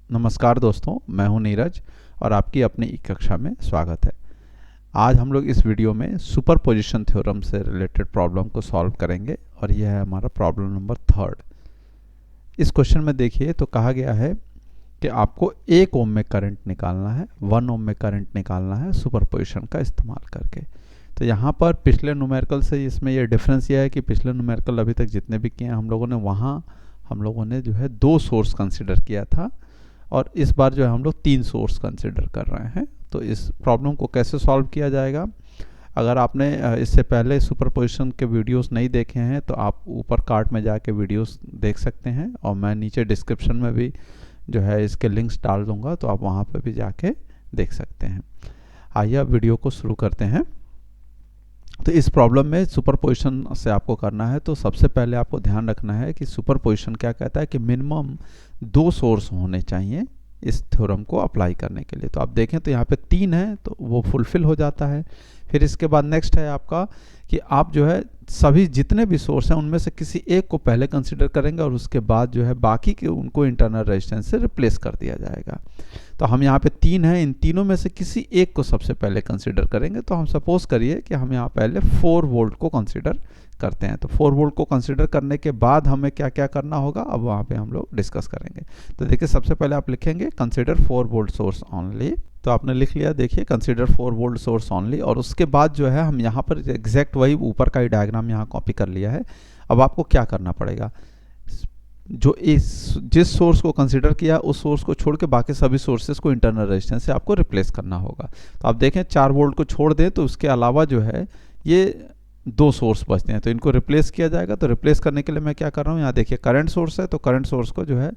नमस्कार दोस्तों, मैं हूं नीरज और आपकी अपनी ई कक्षा में स्वागत है। आज हम लोग इस वीडियो में सुपरपोजिशन थ्योरम से रिलेटेड प्रॉब्लम को सॉल्व करेंगे और यह है हमारा प्रॉब्लम नंबर 3। इस क्वेश्चन में देखिए तो कहा गया है कि आपको 1 ओम में करंट निकालना है, 1 ओम में करंट निकालना है सुपरपोजिशन का इस्तेमाल करके। तो यहाँ पर पिछले न्यूमेरिकल से इसमें यह डिफरेंस यह है कि पिछले न्यूमेरिकल अभी तक जितने भी किए हैं हम लोगों ने, वहाँ हम लोगों ने जो है 2 सोर्स कंसिडर किया था और इस बार जो है हम लोग 3 सोर्स कंसिडर कर रहे हैं। तो इस प्रॉब्लम को कैसे सॉल्व किया जाएगा, अगर आपने इससे पहले सुपरपोजिशन के वीडियोस नहीं देखे हैं तो आप ऊपर कार्ड में जाके वीडियोस देख सकते हैं और मैं नीचे डिस्क्रिप्शन में भी जो है इसके लिंक्स डाल दूंगा, तो आप वहाँ पर भी जाके देख सकते हैं। आइए अब वीडियो को शुरू करते हैं। तो इस प्रॉब्लम में सुपरपोजिशन से आपको करना है, तो सबसे पहले आपको ध्यान रखना है कि सुपरपोजिशन क्या कहता है कि मिनिमम 2 सोर्स होने चाहिए इस थ्योरम को अप्लाई करने के लिए। तो आप देखें तो यहाँ पे 3 है तो वो फुलफिल हो जाता है। फिर इसके बाद नेक्स्ट है आपका कि आप जो है सभी जितने भी सोर्स हैं उनमें से किसी एक को पहले कंसिडर करेंगे और उसके बाद जो है बाकी के उनको इंटरनल रेजिस्टेंस से रिप्लेस कर दिया जाएगा। तो हम यहाँ पे 3 हैं, इन तीनों में से किसी एक को सबसे पहले कंसिडर करेंगे। तो हम सपोज करिए कि हम यहाँ पहले 4 वोल्ट को कंसिडर करते हैं। तो 4 वोल्ट को कंसिडर करने के बाद हमें क्या क्या करना होगा, अब वहाँ पे हम लोग डिस्कस करेंगे। तो देखिए सबसे पहले आप लिखेंगे कंसिडर 4 वोल्ट सोर्स ओनली। तो आपने लिख लिया, देखिए कंसिडर 4 वोल्ट सोर्स ओनली। और उसके बाद जो है हम यहाँ पर एग्जैक्ट वही ऊपर का ही डायग्राम यहाँ कॉपी कर लिया है। अब आपको क्या करना पड़ेगा, जो जिस सोर्स को कंसिडर किया उस सोर्स को छोड़ के बाकी सभी सोर्सेज को इंटरनल रेजिस्टेंस से आपको रिप्लेस करना होगा। तो आप देखें 4 वोल्ट को छोड़ दें तो उसके अलावा जो है ये 2 सोर्स बचते हैं, तो इनको रिप्लेस किया जाएगा। तो रिप्लेस करने के लिए मैं क्या कर रहा हूँ, यहाँ देखिए करंट सोर्स है तो करंट सोर्स को जो है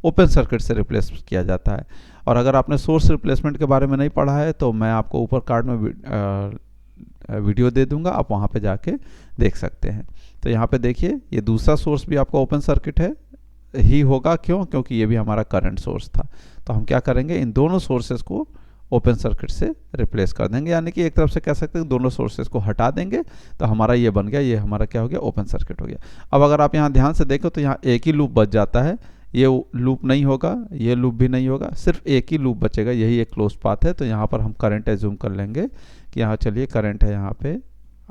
ओपन सर्किट से रिप्लेस किया जाता है। और अगर आपने सोर्स रिप्लेसमेंट के बारे में नहीं पढ़ा है तो मैं आपको ऊपर कार्ड में वीडियो दे दूंगा, आप वहाँ पे जाके देख सकते हैं। तो यहाँ पे देखिए ये दूसरा सोर्स भी आपका ओपन सर्किट है ही होगा, क्यों, क्योंकि ये भी हमारा करंट सोर्स था। तो हम क्या करेंगे, इन दोनों सोर्सेज को ओपन सर्किट से रिप्लेस कर देंगे, यानी कि एक तरफ से कह सकते हैं दोनों सोर्सेज को हटा देंगे तो हमारा ये बन गया, ये हमारा क्या हो गया, ओपन सर्किट हो गया। अब अगर आप यहाँ ध्यान से देखो तो यहाँ एक ही लूप बच जाता है, ये लूप नहीं होगा, ये लूप भी नहीं होगा, सिर्फ एक ही लूप बचेगा, यही एक क्लोज पाथ है। तो यहाँ पर हम करंट एज्यूम कर लेंगे कि यहाँ चलिए करंट है यहाँ पे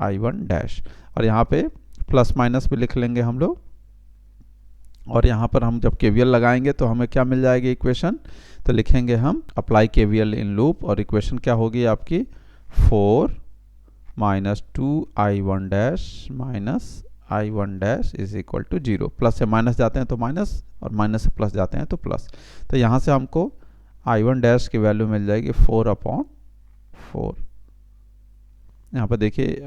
I1 डैश, और यहाँ पे प्लस माइनस भी लिख लेंगे हम लोग। और यहाँ पर हम जब KVL लगाएंगे तो हमें क्या मिल जाएगी इक्वेशन, तो लिखेंगे हम अप्लाई KVL इन लूप, और इक्वेशन क्या होगी आपकी 4 minus 2I1 dash minus I1 dash is equal to 0। Plus से माइनस जाते हैं तो माइनस और माइनस से प्लस जाते हैं तो प्लस। तो यहाँ से हमको I1 डैश की वैल्यू मिल जाएगी 4/4। यहाँ पर देखिए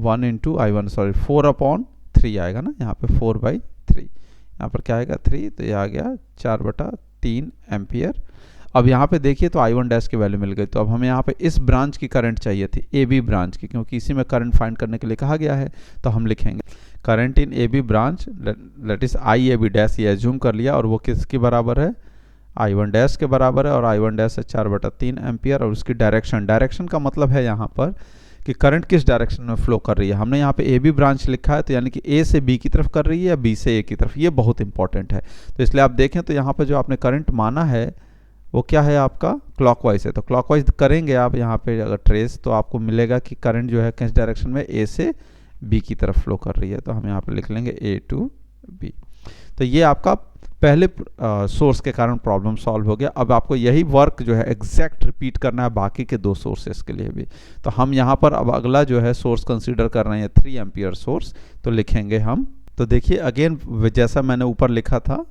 1 इंटू I1 सॉरी 4/3 आएगा ना, यहाँ पे 4/3, यहाँ पर क्या आएगा 3, तो ये आ गया 4/3 एम्पियर। अब यहाँ पे देखिए तो I1 डैश की वैल्यू मिल गई। तो अब हमें यहाँ पे इस ब्रांच की करंट चाहिए थी, AB ब्रांच की, क्योंकि इसी में करंट फाइंड करने के लिए कहा गया है। तो हम लिखेंगे current in AB branch let is IAB dash, ये एज्यूम कर लिया, और वो किसके बराबर है, I1 डैश के बराबर है, और I1 डैश है 4/3 एम्पियर। और उसकी डायरेक्शन का मतलब है यहाँ पर कि करंट किस डायरेक्शन में फ्लो कर रही है। हमने यहाँ पे AB ब्रांच लिखा है तो यानी कि A से B की तरफ कर रही है या B से A की तरफ, ये बहुत इंपॉर्टेंट है। तो इसलिए आप देखें तो यहाँ पे जो आपने करंट माना है वो क्या है आपका, क्लॉकवाइज है। तो क्लॉकवाइज करेंगे आप यहाँ पे अगर ट्रेस, तो आपको मिलेगा कि करंट जो है किस डायरेक्शन में, A से B की तरफ फ्लो कर रही है। तो हम यहाँ पे लिख लेंगे A to B। तो ये आपका पहले सोर्स के कारण प्रॉब्लम सॉल्व हो गया। अब आपको यही वर्क जो है एग्जैक्ट रिपीट करना है बाकी के 2 सोर्सेस के लिए भी। तो हम यहाँ पर अब अगला जो है सोर्स कंसीडर कर रहे हैं 3 एम्पियर सोर्स। तो लिखेंगे हम, तो देखिए अगेन जैसा मैंने ऊपर लिखा था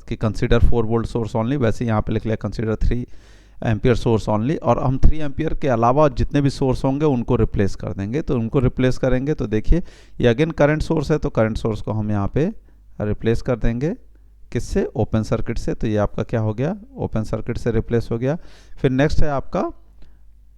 कि कंसीडर 4 वोल्ट सोर्स ओनली, वैसे यहाँ पे लिख लिया कंसीडर 3 एम्पियर सोर्स ओनली। और हम 3 एम्पियर के अलावा जितने भी सोर्स होंगे उनको रिप्लेस कर देंगे। तो उनको रिप्लेस करेंगे तो देखिए ये अगेन करंट सोर्स है, तो करंट सोर्स को हम यहाँ पे रिप्लेस कर देंगे किससे, ओपन सर्किट से। तो ये आपका क्या हो गया, ओपन सर्किट से रिप्लेस हो गया। फिर नेक्स्ट है आपका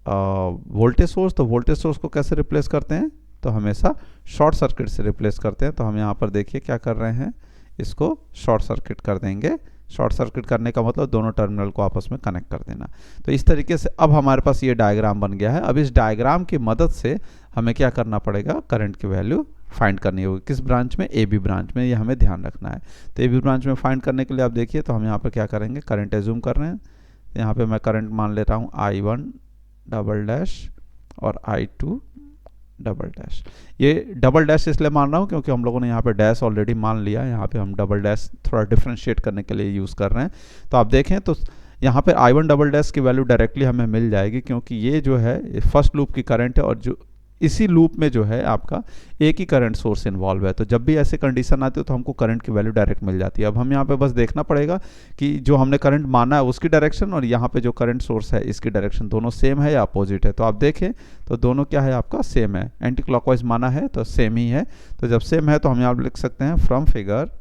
वोल्टेज सोर्स। तो वोल्टेज सोर्स को कैसे रिप्लेस करते हैं, तो हमेशा शॉर्ट सर्किट से रिप्लेस करते हैं। तो हम यहाँ पर देखिए क्या कर रहे हैं, इसको शॉर्ट सर्किट कर देंगे। शॉर्ट सर्किट करने का मतलब दोनों टर्मिनल को आपस में कनेक्ट कर देना। तो इस तरीके से अब हमारे पास ये डायग्राम बन गया है। अब इस डायग्राम की मदद से हमें क्या करना पड़ेगा, करंट की वैल्यू फाइंड करनी होगी। किस ब्रांच में? ए बी ब्रांच में, ये हमें ध्यान रखना है। तो ए बी ब्रांच में फाइंड करने के लिए आप देखिए तो हम यहाँ पर क्या करेंगे, करंट एज्यूम कर रहे हैं। यहाँ पे मैं करंट मान ले रहा हूँ I1 डबल डैश और I2 डबल डैश। ये डबल डैश इसलिए मान रहा हूँ क्योंकि हम लोगों ने यहाँ पे डैश ऑलरेडी मान लिया, यहाँ पे हम डबल डैश थोड़ा डिफ्रेंशिएट करने के लिए यूज़ कर रहे हैं। तो आप देखें तो यहाँ पे I1 डबल डैश की वैल्यू डायरेक्टली हमें मिल जाएगी, क्योंकि ये जो है फर्स्ट लूप की करंट है और जो इसी लूप में जो है आपका एक ही करंट सोर्स इन्वॉल्व है। तो जब भी ऐसे कंडीशन आती है तो हमको करंट की वैल्यू डायरेक्ट मिल जाती है। अब हम यहाँ पे बस देखना पड़ेगा कि जो हमने करंट माना है उसकी डायरेक्शन और यहाँ पे जो करंट सोर्स है इसकी डायरेक्शन दोनों सेम है या अपोजिट है। तो आप देखें तो दोनों क्या है, आपका सेम है। एंटी क्लॉकवाइज माना है तो सेम ही है। तो जब सेम है तो हम यहाँ लिख सकते हैं from figure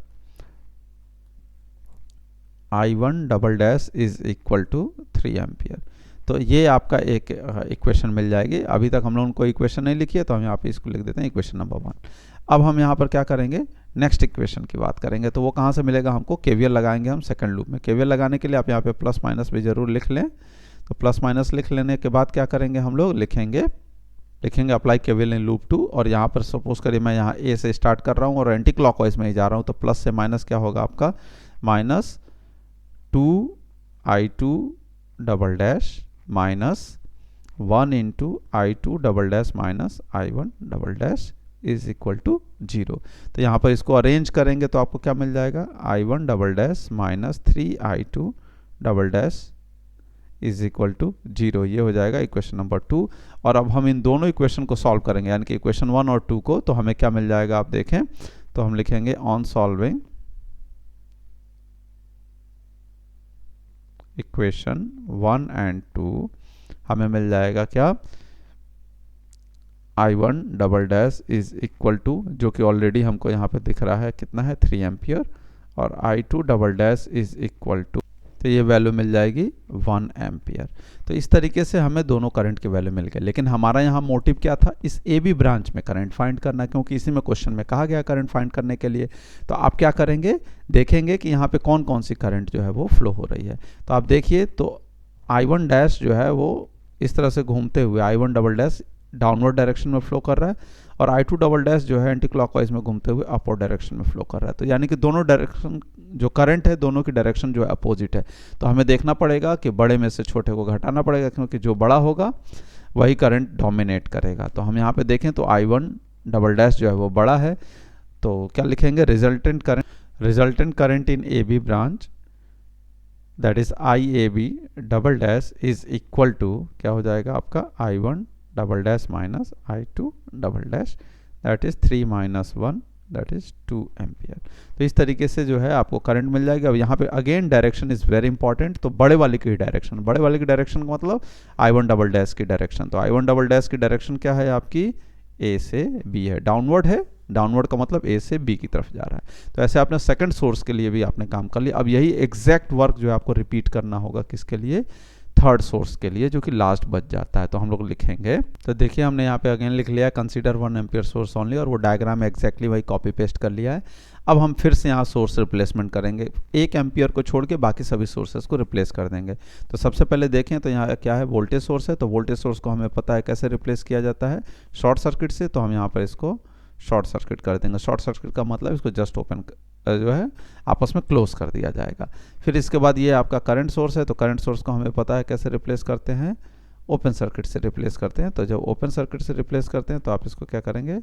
I1 double dash is equal to 3 ampere. तो ये आपका एक इक्वेशन मिल जाएगी। अभी तक हम लोगों ने कोई इक्वेशन नहीं लिखी है तो हम यहाँ पे इसको लिख देते हैं इक्वेशन नंबर 1। अब हम यहाँ पर क्या करेंगे, नेक्स्ट इक्वेशन की बात करेंगे। तो वो कहाँ से मिलेगा हमको, केवीएल लगाएंगे हम सेकंड लूप में। केवीएल लगाने के लिए आप यहाँ पे प्लस माइनस भी जरूर लिख लें। तो प्लस माइनस लिख लेने के बाद क्या करेंगे हम लोग, लिखेंगे अप्लाई केवीएल इन लूप 2। और यहाँ पर सपोज करिए मैं यहाँ ए से स्टार्ट कर रहा हूँ और एंटी क्लॉकवाइज में ही जा रहा हूँ। तो प्लस से माइनस क्या होगा आपका, minus 2I2 double dash minus 1 into I2 double dash minus I1 double dash is equal to 0। तो यहाँ पर इसको अरेंज करेंगे तो आपको क्या मिल जाएगा, I1 double dash minus 3I2 double dash is equal to 0। ये हो जाएगा इक्वेशन नंबर 2। और अब हम इन दोनों इक्वेशन को सॉल्व करेंगे, यानी कि इक्वेशन 1 और 2 को। तो हमें क्या मिल जाएगा आप देखें तो हम लिखेंगे ऑन सॉल्विंग इक्वेशन 1 एंड 2 हमें मिल जाएगा क्या, I1 double dash is equal to, जो कि ऑलरेडी हमको यहाँ पे दिख रहा है कितना है, 3 एम्पियर। और I2 double dash is equal to, तो ये वैल्यू मिल जाएगी 1 एम्पियर। तो इस तरीके से हमें दोनों करंट की वैल्यू मिल गई। लेकिन हमारा यहाँ मोटिव क्या था, इस ए बी ब्रांच में करंट फाइंड करना, क्योंकि इसी में क्वेश्चन में कहा गया करंट फाइंड करने के लिए। तो आप क्या करेंगे, देखेंगे कि यहाँ पे कौन कौन सी करंट जो है वो फ्लो हो रही है। तो आप देखिए तो I1 डैश जो है वो इस तरह से घूमते हुए I1 double dash downward direction में फ्लो कर रहा है और I2 डबल डैश जो है एंटी क्लॉकवाइज में घूमते हुए अपवर्ड डायरेक्शन में फ्लो कर रहा है। तो यानी कि दोनों डायरेक्शन जो करंट है दोनों की डायरेक्शन जो है अपोजिट है। तो हमें देखना पड़ेगा कि बड़े में से छोटे को घटाना पड़ेगा, क्योंकि जो बड़ा होगा वही करंट डोमिनेट करेगा। तो हम यहाँ पे देखें तो I1 डबल डैश जो है वो बड़ा है। तो क्या लिखेंगे, resultant current in A B branch that is IAB double dash is equal to, क्या हो जाएगा आपका, I1 double dash minus I2 double dash that is 3 minus 1 that is 2 ampere. तो इस तरीके से जो है आपको करंट मिल जाएगा। अब यहाँ पे again direction is very important. तो बड़े वाले की डायरेक्शन, बड़े वाले की डायरेक्शन का मतलब I1 डबल डैश की डायरेक्शन। तो I1 डबल डैश की डायरेक्शन क्या है आपकी, ए से बी है, डाउनवर्ड है। डाउनवर्ड का मतलब ए से बी की तरफ जा रहा है। तो ऐसे आपने सेकंड सोर्स के लिए भी आपने काम कर लिया। अब यही एग्जैक्ट वर्क जो है आपको रिपीट करना होगा किसके लिए, थर्ड सोर्स के लिए, जो कि लास्ट बच जाता है। तो हम लोग लिखेंगे, तो देखिए हमने यहाँ पे अगेन लिख लिया कंसीडर 1 एम्पियर सोर्स ओनली, और वो डायग्राम एग्जैक्टली वही कॉपी पेस्ट कर लिया है। अब हम फिर से यहाँ सोर्स रिप्लेसमेंट करेंगे, 1 एम्पियर को छोड़ के बाकी सभी सोर्सेस को रिप्लेस कर देंगे। तो सबसे पहले देखें तो यहाँ क्या है, वोल्टेज सोर्स है। तो वोल्टेज सोर्स को हमें पता है कैसे रिप्लेस किया जाता है, शॉर्ट सर्किट से। तो हम यहाँ पर इसको शॉर्ट सर्किट कर देंगे। शॉर्ट सर्किट का मतलब इसको जस्ट ओपन जो है आपस में क्लोज कर दिया जाएगा। फिर इसके बाद ये आपका करंट सोर्स है। तो करंट सोर्स को हमें पता है कैसे रिप्लेस करते हैं, ओपन सर्किट से रिप्लेस करते हैं। तो जब ओपन सर्किट से रिप्लेस करते हैं तो आप इसको क्या करेंगे,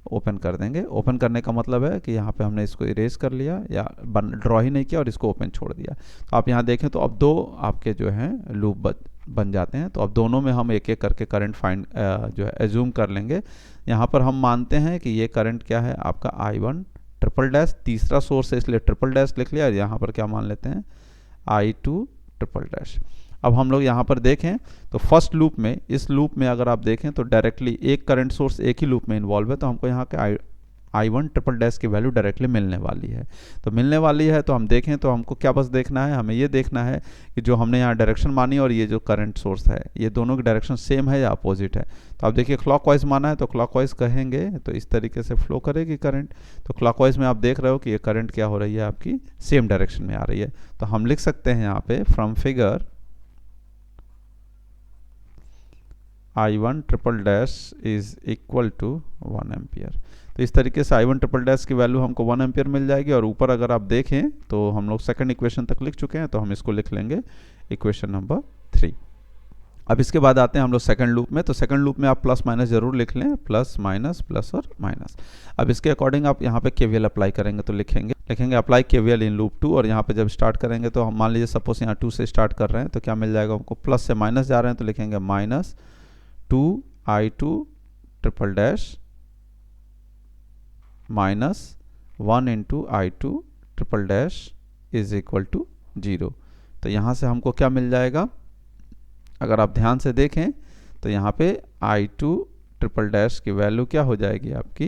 ओपन कर देंगे। ओपन करने का मतलब है कि यहाँ पे हमने इसको इरेज कर लिया या ड्रॉ ही नहीं किया और इसको ओपन छोड़ दिया। तो आप यहाँ देखें तो अब 2 आपके जो हैं लूप बन जाते हैं। तो अब दोनों में हम एक एक करके करंट फाइंड जो है एज्यूम कर लेंगे। यहाँ पर हम मानते हैं कि ये करंट क्या है आपका I1 ट्रिपल डैश, तीसरा सोर्स है इसलिए ट्रिपल डैश लिख लिया। और यहाँ पर क्या मान लेते हैं, I2 ट्रिपल डैश। अब हम लोग यहाँ पर देखें तो फर्स्ट लूप में, इस लूप में अगर आप देखें तो डायरेक्टली एक करंट सोर्स एक ही लूप में इन्वॉल्व है। तो हमको यहाँ के I1 ट्रिपल डैश की वैल्यू डायरेक्टली मिलने वाली है। तो मिलने वाली है तो हम देखें तो हमको क्या बस देखना है, हमें ये देखना है कि जो हमने यहाँ डायरेक्शन मानी और ये जो करंट सोर्स है ये दोनों की डायरेक्शन सेम है या अपोजिट है। तो आप देखिए क्लॉकवाइज माना है तो क्लॉकवाइज कहेंगे तो इस तरीके से फ्लो करेगी करंट। तो क्लॉकवाइज में आप देख रहे हो कि ये करंट क्या हो रही है आपकी, सेम डायरेक्शन में आ रही है। तो हम लिख सकते हैं यहाँ पे from figure I1 triple dash is equal to 1 ampere. तो इस तरीके से I1 ट्रिपल डैश की वैल्यू हमको 1 एम्पियर मिल जाएगी। और ऊपर अगर आप देखें तो हम लोग सेकंड इक्वेशन तक लिख चुके हैं, तो हम इसको लिख लेंगे इक्वेशन नंबर 3। अब इसके बाद आते हैं हम लोग सेकंड लूप में। तो सेकंड लूप में आप प्लस माइनस जरूर लिख लें, प्लस माइनस प्लस और माइनस। अब इसके अकॉर्डिंग आप यहाँ पे केवीएल अप्लाई करेंगे, तो लिखेंगे अप्लाई केवीएल इन लूप 2। और यहाँ पे जब स्टार्ट करेंगे तो हम मान लीजिए सपोज यहाँ 2 से स्टार्ट कर रहे हैं, तो क्या मिल जाएगा हमको, प्लस से माइनस जा रहे हैं तो लिखेंगे minus 2I2 triple dash minus 1 into I2 triple dash is equal to 0। तो यहाँ से हमको क्या मिल जाएगा, अगर आप ध्यान से देखें तो यहाँ पे I2 ट्रिपल डैश की वैल्यू क्या हो जाएगी आपकी,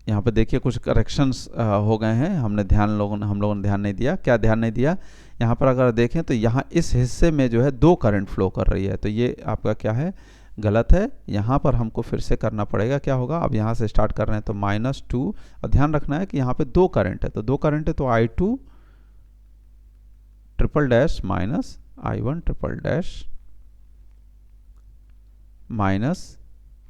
यहाँ पे देखिए कुछ करेक्शंस हो गए हैं, हम लोगों ने ध्यान नहीं दिया। क्या ध्यान नहीं दिया, यहाँ पर अगर देखें तो यहाँ इस हिस्से में जो है 2 करंट फ्लो कर रही है, तो ये आपका क्या है, गलत है। यहाँ पर हमको फिर से करना पड़ेगा, क्या होगा, अब यहाँ से स्टार्ट कर रहे हैं तो -2। और ध्यान रखना है कि यहाँ पे 2 करंट है, तो 2 करंट है तो I2 triple dash minus I1 triple dash minus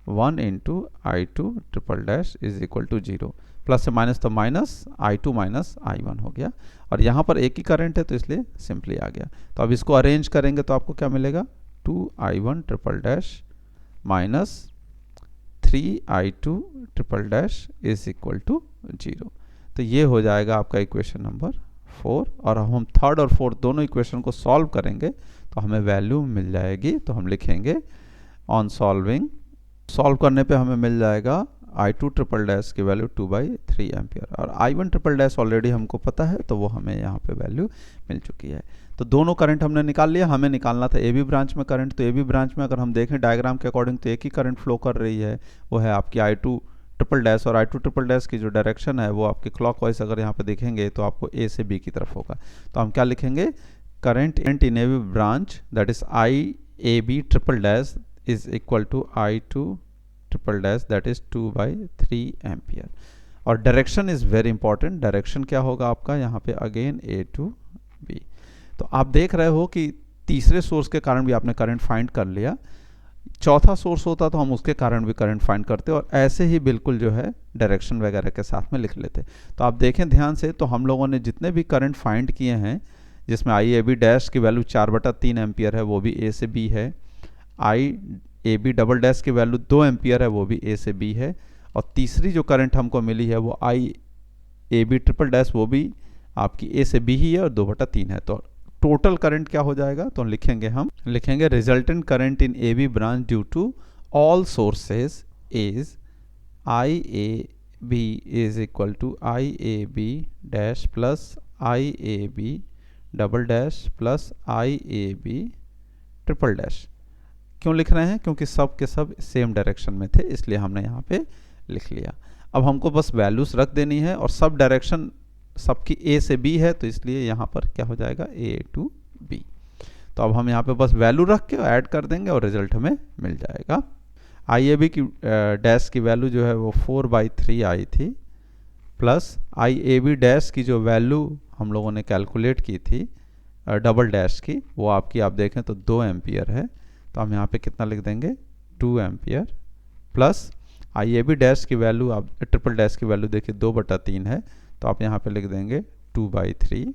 1 into I2 triple dash is equal to 0। Plus से माइनस तो माइनस I2 माइनस I1 हो गया। और यहाँ पर एक ही करंट है तो इसलिए सिंपली आ गया। तो अब इसको अरेंज करेंगे तो आपको क्या मिलेगा, 2I1 triple dash minus 3I2 triple dash is equal to 0। तो ये हो जाएगा आपका इक्वेशन नंबर 4। और हम थर्ड और फोर्थ दोनों इक्वेशन को सॉल्व करेंगे तो हमें वैल्यू मिल जाएगी। तो हम लिखेंगे ऑन सॉल्विंग, सॉल्व करने पे हमें मिल जाएगा I2 ट्रिपल डैश की वैल्यू 2/3 एम्पियर। और I1 ट्रिपल डैश ऑलरेडी हमको पता है, तो वो हमें यहाँ पे वैल्यू मिल चुकी है। तो दोनों करंट हमने निकाल लिया। हमें निकालना था AB ब्रांच में करंट। तो AB ब्रांच में अगर हम देखें डायग्राम के अकॉर्डिंग तो एक ही करंट फ्लो कर रही है, वो है आपकी I2 ट्रिपल डैश। और I2 ट्रिपल डैश की जो डायरेक्शन है वो आपके क्लॉकवाइज अगर यहाँ पे देखेंगे तो आपको A से B की तरफ होगा। तो हम क्या लिखेंगे, current in AB branch that is IAB triple dash is equal to I2 triple dash that is 2/3 ampere. और direction is very important. Direction क्या होगा आपका यहाँ पे, अगेन A to B। तो आप देख रहे हो कि तीसरे सोर्स के कारण भी आपने करंट फाइंड कर लिया, चौथा सोर्स होता तो हम उसके कारण भी करंट फाइंड करते और ऐसे ही बिल्कुल जो है डायरेक्शन वगैरह के साथ में लिख लेते। तो आप देखें ध्यान से, तो हम लोगों ने जितने भी करंट फाइंड किए हैं, जिसमें IAB डैश की वैल्यू 4/3 एम्पियर है, वो भी A से B है। IAB डबल डैश की वैल्यू 2 एम्पियर है, वो भी A से B है। और तीसरी जो करंट हमको मिली है वो IAB ट्रिपल डैश, वो भी आपकी A से B ही है और 2/3 है। तो टोटल करंट क्या हो जाएगा, तो लिखेंगे resultant current in AB branch due to all sources is IAB is equal to IAB dash plus IAB double dash plus IAB triple dash. क्यों लिख रहे हैं, क्योंकि सब के सब सेम डायरेक्शन में थे, इसलिए हमने यहाँ पे लिख लिया। अब हमको बस वैल्यूज रख देनी है और सब डायरेक्शन सबकी A से B है, तो इसलिए यहाँ पर क्या हो जाएगा, A to B। तो अब हम यहाँ पे बस वैल्यू रख के ऐड कर देंगे और रिजल्ट हमें मिल जाएगा। IAB की डैश की वैल्यू जो है वो 4/3 आई थी, प्लस IAB डैश की जो वैल्यू हम लोगों ने कैलकुलेट की थी डबल डैश की, वो आपकी आप देखें तो 2 एम्पियर है। तो हम यहाँ पे कितना लिख देंगे, 2 एम्पियर प्लस IAB डैश की वैल्यू, आप ट्रिपल डैश की वैल्यू देखिए 2/3 है, तो आप यहाँ पे लिख देंगे 2/3।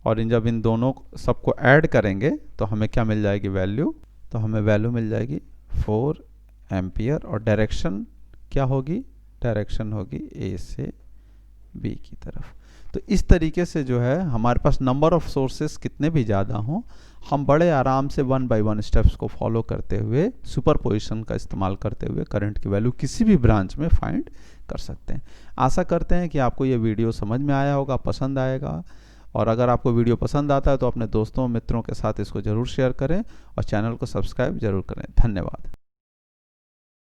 और जब इन दोनों सबको ऐड करेंगे तो हमें क्या मिल जाएगी वैल्यू, तो हमें वैल्यू मिल जाएगी 4 एम्पियर। और डायरेक्शन क्या होगी, डायरेक्शन होगी A से B की तरफ। तो इस तरीके से जो है हमारे पास नंबर ऑफ सोर्सेस कितने भी ज़्यादा हों, हम बड़े आराम से 1 by 1 स्टेप्स को फॉलो करते हुए, सुपरपोजिशन का इस्तेमाल करते हुए करंट की वैल्यू किसी भी ब्रांच में फाइंड कर सकते हैं। आशा करते हैं कि आपको ये वीडियो समझ में आया होगा, पसंद आएगा। और अगर आपको वीडियो पसंद आता है तो अपने दोस्तों मित्रों के साथ इसको ज़रूर शेयर करें और चैनल को सब्सक्राइब जरूर करें। धन्यवाद।